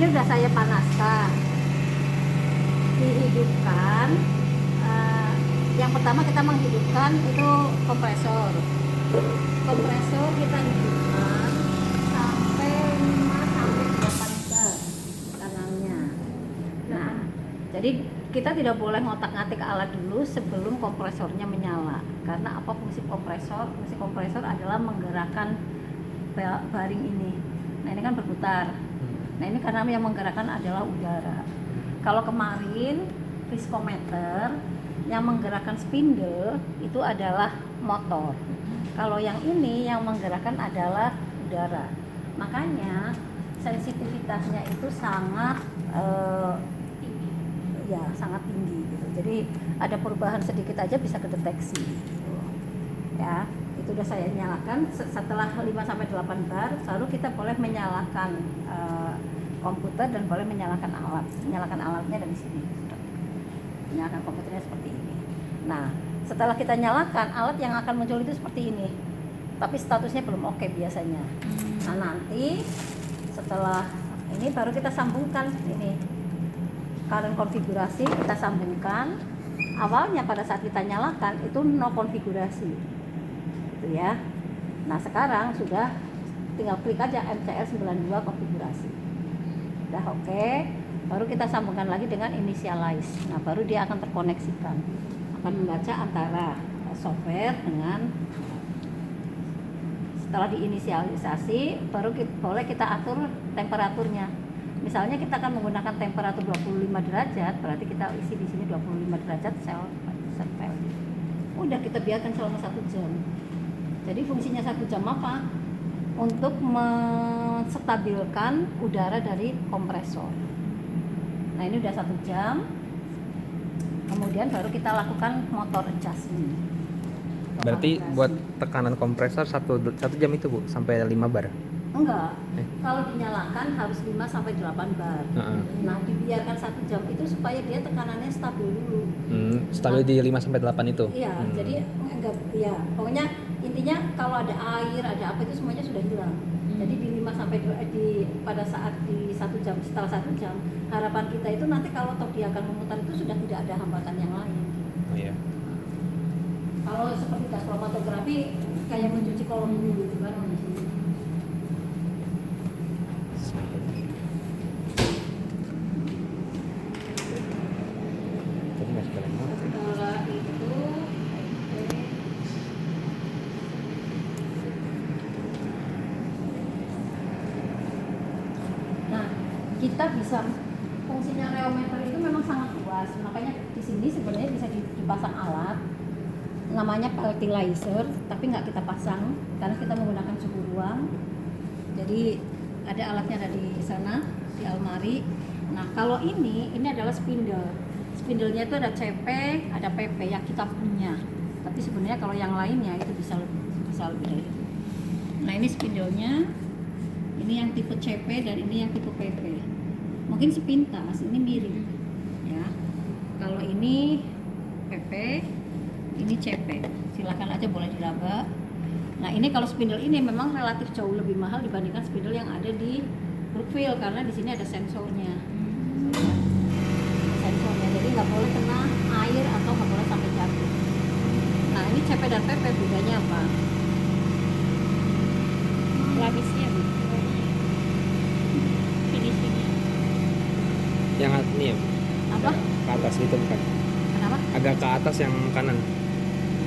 ini udah saya panaskan, dihidupkan. Yang pertama kita menghidupkan itu kompresor. Kompresor kita hidupkan sampai 5 sampai 8 bar kanalnya. Nah, jadi kita tidak boleh ngotak-ngatik alat dulu sebelum kompresornya menyala. Karena apa fungsi kompresor? Fungsi kompresor adalah menggerakkan bearing ini. Nah, ini kan berputar. Nah, ini karena yang menggerakkan adalah udara. Kalau kemarin viskometer yang menggerakkan spindle itu adalah motor. Kalau yang ini yang menggerakkan adalah udara. Makanya sensitivitasnya itu sangat sangat tinggi gitu. Jadi ada perubahan sedikit aja bisa kedeteksi gitu. Ya, itu udah saya nyalakan. Setelah 5 sampai 8 bar baru kita boleh menyalakan komputer dan boleh menyalakan alat. Menyalakan alatnya dari sini. Menyalakan komputernya seperti ini. Nah, setelah kita nyalakan, alat yang akan muncul itu seperti ini. Tapi statusnya belum oke biasanya. Nah, nanti setelah ini baru kita sambungkan ini. Current konfigurasi kita sambungkan. Awalnya pada saat kita nyalakan itu no konfigurasi. Gitu ya. Nah, sekarang sudah tinggal klik aja MCR92 konfigurasi. Udah oke. Baru kita sambungkan lagi dengan initialize. Nah, baru dia akan terkoneksikan. Akan membaca antara software dengan, setelah diinisialisasi baru boleh kita atur temperaturnya. Misalnya kita akan menggunakan temperatur 25 derajat, berarti kita isi di sini 25 derajat sel. Udah kita biarkan selama 1 jam. Jadi fungsinya 1 jam apa? Untuk menstabilkan udara dari kompresor. Nah, ini udah 1 jam. Kemudian baru kita lakukan motor adjustment. Berarti buat tekanan kompresor 1 jam itu Bu, sampai 5 bar? Enggak, kalau dinyalakan harus 5 sampai 8 bar. Nah, dibiarkan 1 jam itu supaya dia tekanannya stabil dulu. Stabil di 5 sampai 8 itu? Iya, jadi enggak, ya pokoknya intinya kalau ada air, ada apa itu semuanya sudah hilang. Jadi di 5 sampai pada saat di 1 jam, setelah 1 jam, harapan kita itu nanti kalau toh dia akan memutar itu sudah tidak ada hambatan yang lain. Oh iya. Kalau seperti gas kromatografi kayak mencuci kolom dulu gitu kan di sini. Setelah itu nah, kita bisa, fungsinya reometer itu memang sangat luas. Makanya di sini sebenarnya bisa dipasang alat namanya peltilizer, tapi nggak kita pasang karena kita menggunakan suhu ruang. Jadi ada alatnya ada di sana di almari. Nah, kalau ini adalah spindle. Spindlenya itu ada CP, ada PP yang kita punya. Tapi sebenarnya kalau yang lainnya itu bisa lebih dari itu. Nah, ini spindlenya. Ini yang tipe CP dan ini yang tipe PP. Mungkin sepintas ini mirip. Ya. Kalau ini PP, ini CP. Silakan aja boleh diraba. Nah, ini kalau spindle ini memang relatif jauh lebih mahal dibandingkan spindle yang ada di Brookfield karena di sini ada sensornya. Sensornya, jadi nggak boleh kena air atau nggak boleh sampai jatuh. Nah, ini CP dan PP bedanya apa? Lapisnya, finishingnya. Yang ini ya? Apa? Ke atas itu bukan? Kenapa? Agak ke atas yang kanan.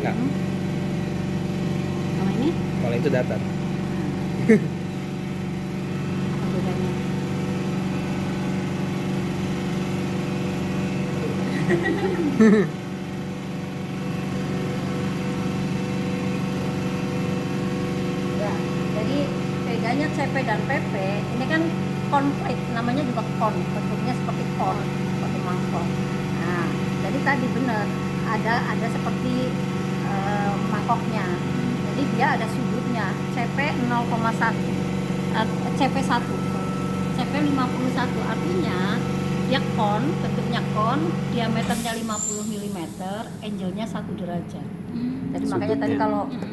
Enggak. Kalau ini? Kalau itu datar. Apa bedanya? Ya, jadi bedanya CP dan PP ini kan konflik, namanya juga kon, bentuknya seperti kon, seperti mangkok. Nah, jadi tadi benar ada seperti mangkoknya. Jadi dia ada sudutnya CP 0,1, CP 1, CP 51, artinya dia kon, bentuknya kon, diameternya 50 mm, angle-nya 1 derajat. Jadi makanya tadi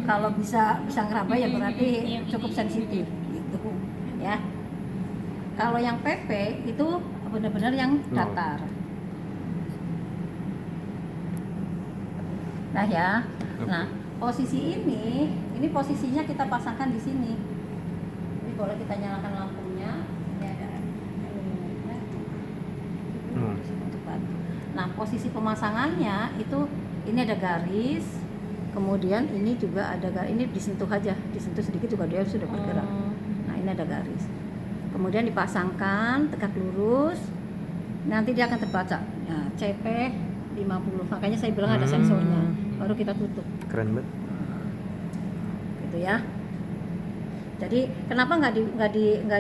kalau bisa ngeraba ya berarti cukup sensitif gitu ya. Kalau yang PP itu benar-benar yang Nol. datar. Nah ya, Oke. nah posisi ini posisinya kita pasangkan di sini. Ini boleh kita nyalakan lampunya. Ini ada illuminatornya. Untuk bantu. Nah posisi pemasangannya itu ini ada garis, kemudian ini juga ada garis. Ini disentuh aja, disentuh sedikit juga dia sudah bergerak. Nah ini ada garis. Kemudian dipasangkan tegak lurus. Nanti dia akan terbaca. Nah, CP 50. Makanya saya bilang ada sensornya. Baru kita tutup. Keren banget. Gitu ya. Jadi kenapa nggak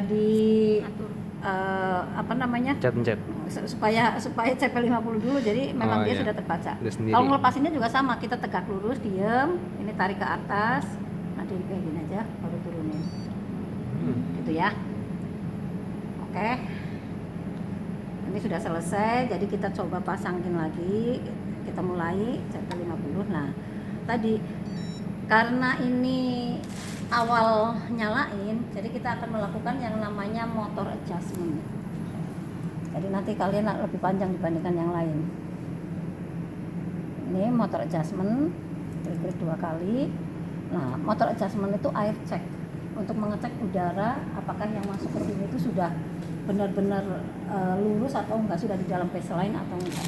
di apa namanya? Pencet. supaya CP 50 dulu, jadi memang dia iya. sudah terbaca. Udah sendiri. Kalau ngelepasinnya juga sama, kita tegak lurus, diem, ini tarik ke atas, nanti kayak gini aja, baru turunin. Gitu ya. Oke. Ini sudah selesai, jadi kita coba pasangin lagi, kita mulai CP 50. Nah, tadi karena ini awal nyalain, jadi kita akan melakukan yang namanya motor adjustment. Jadi nanti kalian lebih panjang dibandingkan yang lain. Ini motor adjustment, klik 2 kali. Nah, motor adjustment itu air check untuk mengecek udara apakah yang masuk ke sini itu sudah benar-benar lurus atau enggak, sudah di dalam baseline atau enggak.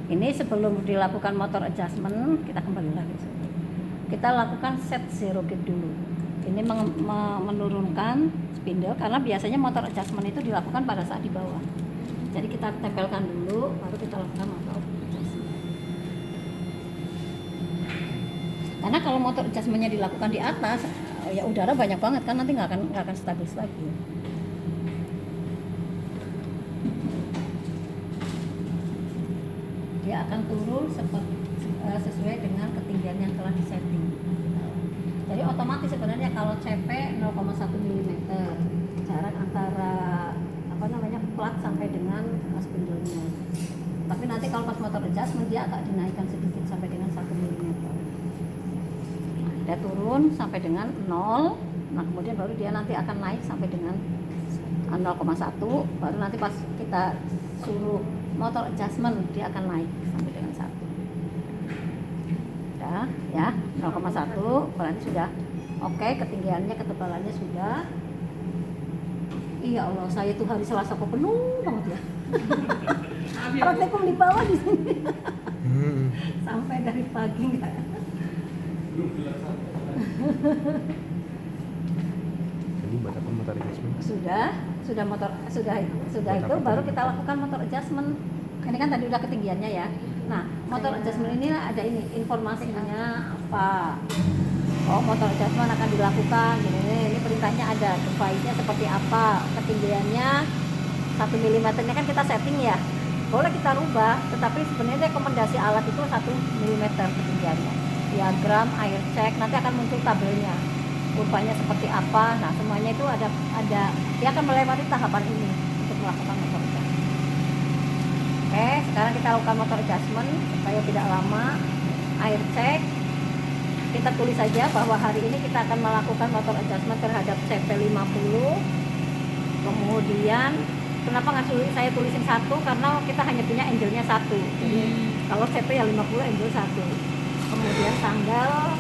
Ini sebelum dilakukan motor adjustment, kita kembali lagi. Kita lakukan set zero gate dulu. Ini menurunkan spindle karena biasanya motor adjustment itu dilakukan pada saat di bawah. Jadi kita tempelkan dulu, baru kita lakukan motor adjustment. Karena kalau motor adjustmentnya dilakukan di atas, ya udara banyak banget kan, nanti nggak akan stabil lagi. Dia akan turun sesuai dengan ketinggian yang telah disetting. Jadi otomatis sebenarnya kalau CP 0,1 mm jarak antara plat sampai dengan spindle-nya. Tapi nanti kalau pas motor adjustment dia agak dinaikkan sedikit sampai dengan 1 mm. Nah, dia turun sampai dengan 0. Nah, kemudian baru dia nanti akan naik sampai dengan 0,1. Baru nanti pas kita suruh motor adjustment dia akan naik sampai dengan 1. Udah ya, 0,1 berarti sudah oke, ketinggiannya, ketebalannya sudah. Iya Allah, saya tuh hari Selasa kok penuh banget ya. Praktikum di bawah di sini. Sampai dari pagi enggak. Jadi buat apa motor adjustment? Sudah itu baru kita lakukan motor adjustment. Ini kan tadi udah ketinggiannya ya. Nah, motor adjustment ini ada ini informasinya apa? Oh, motor adjustment akan dilakukan. Ini perintahnya ada. Device-nya seperti apa? Ketinggiannya 1 mm nya kan kita setting ya. Boleh kita rubah, tetapi sebenarnya rekomendasi alat itu 1 mm ketinggiannya. Diagram, air check, nanti akan muncul tabelnya. Kurvanya seperti apa? Nah, semuanya itu ada dia akan melewati tahapan ini untuk melakukan motor adjustment. Oke, sekarang kita lakukan motor adjustment supaya tidak lama. Air check. Kita tulis saja bahwa hari ini kita akan melakukan motor adjustment terhadap CP50. Kemudian kenapa nggak saya tulisin 1? Karena kita hanya punya angle-nya 1. Jadi kalau CP ya 50, angle 1. Kemudian tanggal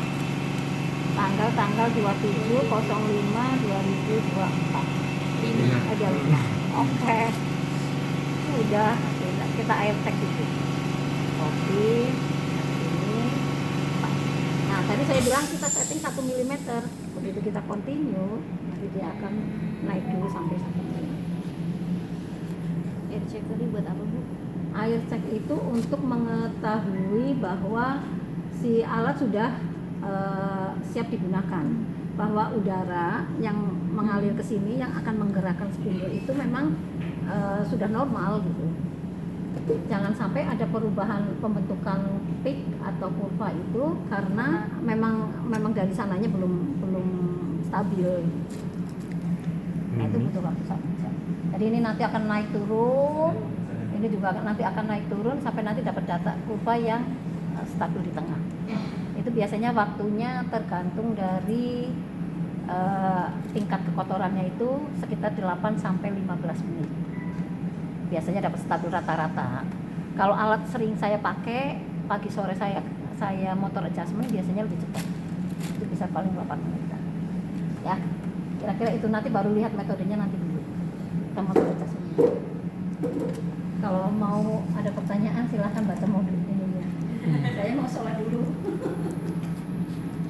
27/05/2024. Ada oke. Sudah kita air check itu. Copy. Nah, tadi saya bilang kita setting 1 mm. Begitu kita continue, nanti dia akan naik dulu sampai 1 mm. Air check tadi buat apa, Bu? Air check itu untuk mengetahui bahwa si alat sudah siap digunakan, bahwa udara yang mengalir ke sini yang akan menggerakkan spindle itu memang sudah normal gitu. Jangan sampai ada perubahan pembentukan peak atau kurva itu karena memang dari sananya belum stabil. Nah, itu butuh waktu 1 jam. Jadi ini nanti akan naik turun, ini juga nanti akan naik turun sampai nanti dapat data kurva yang stabil di tengah. Itu biasanya waktunya tergantung dari tingkat kekotorannya itu sekitar 8 sampai 15 menit. Biasanya dapat stabil rata-rata. Kalau alat sering saya pakai pagi sore saya motor adjustment biasanya lebih cepat. Itu bisa paling 8 menit. Ya. Kira-kira itu, nanti baru lihat metodenya nanti dulu. Kita motor adjustment. Kalau mau ada pertanyaan silahkan baca modul ini ya. Saya mau sholat dulu.